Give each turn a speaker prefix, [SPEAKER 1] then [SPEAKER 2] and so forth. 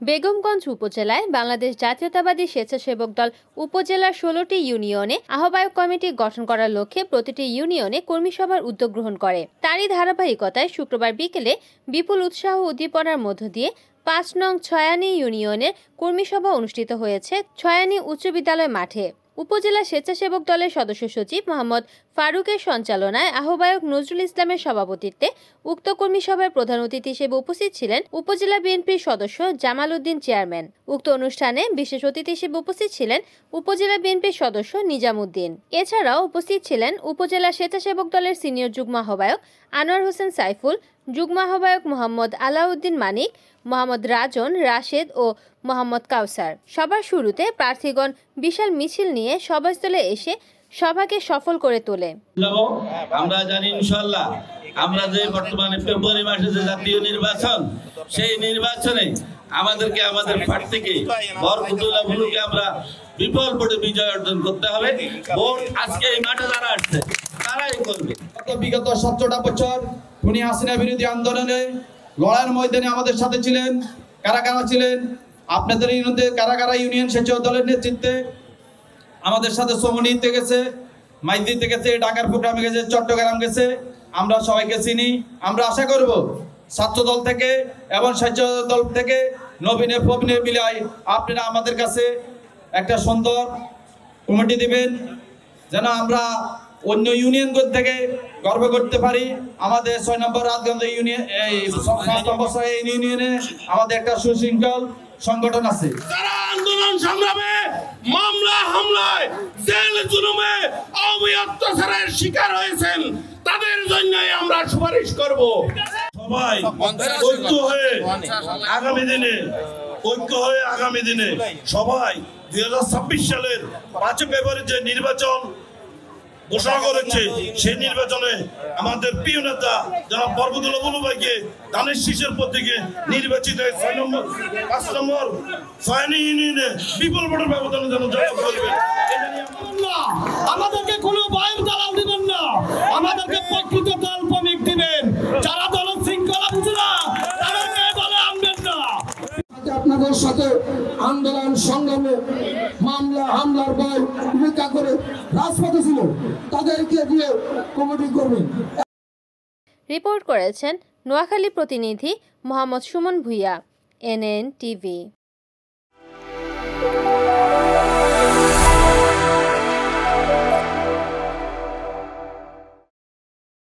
[SPEAKER 1] বেগমগঞ্জ উপজেলায় বাংলাদেশ জাতীয়তাবাদী স্বেচ্ছাসেবক দল উপজেলার ১৬টি ইউনিয়নে আহ্বায়ক কমিটি গঠন করার লক্ষ্যে প্রতিটি ইউনিয়নে কর্মী সভার উদ্যোগ গ্রহণ করে। তারই ধারাবাহিকতায় শুক্রবার বিকেলে বিপুল উৎসাহ উদ্দীপনার মধ্য দিয়ে ৫ নং ছয়ানী ইউনিয়নের কর্মী সভা অনুষ্ঠিত হয়েছে ছয়ানী উচ্চ বিদ্যালয় মাঠে। উপজেলা স্বেচ্ছাসেবক দলের সদস্য সচিব মোহাম্মদ ফারুকের সঞ্চালনায় আহ্বায়ক নজরুল ইসলামের সভাপতিত্বে উক্ত কর্মী সভায় প্রধান অতিথি হিসেবে উপস্থিত ছিলেন উপজেলা বিএনপির সদস্য জামাল উদ্দিন চেয়ারম্যান। উক্ত অনুষ্ঠানে বিশেষ অতিথি হিসেবে উপস্থিত ছিলেন উপজেলা বিএনপির সদস্য নিজামুদ্দিন। এছাড়াও উপস্থিত ছিলেন উপজেলা স্বেচ্ছাসেবক দলের সিনিয়র যুগ্ম আহ্বায়ক আনোয়ার হোসেন সাইফুল, যুগ্ম আহ্বায়ক মোহাম্মদ আলাউদ্দিন মানিক, মোহাম্মদ রাজন, রাশেদ ও মোহাম্মদ কাউসার। সবার শুরুতে প্রার্থীগণ বিশাল মিছিল নিয়ে সভাস্থলে এসে সভাকে সফল করে তোলে।
[SPEAKER 2] আমরা জানি ইনশাআল্লাহ আমরা যে বর্তমানে ফেব্রুয়ারি মাসে যে জাতীয় নির্বাচন, সেই নির্বাচনে আমাদেরকে আমাদের প্রার্থীকে বরকতুল্লাহ ভুলুকে আমরা বিপুল ভোটে বিজয় অর্জন করতে হবে। ভোট আজকে এই মাঠে যারা আসছে তারাই করবে।
[SPEAKER 3] বিগত 17টা বছর খুনি হাসিনা বিরোধী আন্দোলনে লড়াইয়ের ময়দানে আমাদের সাথে ছিলেন। কারা কারা ছিলেন? আপনাদের ইউনিয়নে কারা কারা ইউনিয়ন স্বেচ্ছাসেবক দলের নেতৃত্বে আমাদের সাথে সমন্বিত গেছে, মাইদিতে গেছে, ঢাকার প্রোগ্রামে গেছে, চট্টগ্রাম গেছে। আমরা সবাইকে চিনি। আমরা আশা করব ছাত্র দল থেকে এবং স্বেচ্ছাসেবক দল থেকে নবীনে প্রবীণে মিলাই আপনারা আমাদের কাছে একটা সুন্দর কমিটি দিবেন, যেন আমরা অন্য ইউনিয়নগুলো থেকে গর্ব করতে পারি। আমাদের 6 নম্বর রাজগঞ্জ ইউনিয়ন, এই 5 নম্বর ইউনিয়নে আমাদের একটা সুশৃঙ্খল সংগঠন আছে।
[SPEAKER 4] যারা আন্দোলন সংগ্রামে মামলা হামলায় জেল জুলুমে আওয়ামী অত্যাচারের শিকার হয়েছেন, তাদের জন্যই আমরা সুপারিশ করব।
[SPEAKER 2] সবাই ঐক্য হয়ে আগামী দিনে সবাই 2026 সালের 5 ফেব্রুয়ারি যে নির্বাচন ঘোষণা করেছে, সেই নির্বাচনে আমাদের প্রিয় নেতা যারা বরকতুল্লাহ বুলু ভাইকে ধানের শীষের প্রতীকে নির্বাচিত 5 নম্বর ছয়ানী ইউনিয়নে বিপুল ভোটের ব্যবধানে যেন জয় করবে।
[SPEAKER 4] আমাদেরকে কোনো বাইর দালাল দিবেন না, আমাদেরকে প্রকৃত দল প্রমিক দিবেন। যারা দল শৃঙ্খলা বুঝে না তাদেরকে দলে আনবেন না।
[SPEAKER 5] আপনাদের সাথে আন্দোলন সংগ্রামে মামলা হামলার ভয় উপেক্ষা করে রাজপথে ছিল, তাদেরকে দিয়ে কমিটি করবেন।
[SPEAKER 1] রিপোর্ট করেছেন নোয়াখালী প্রতিনিধি মোহাম্মদ সুমন ভুইয়া, NN TV।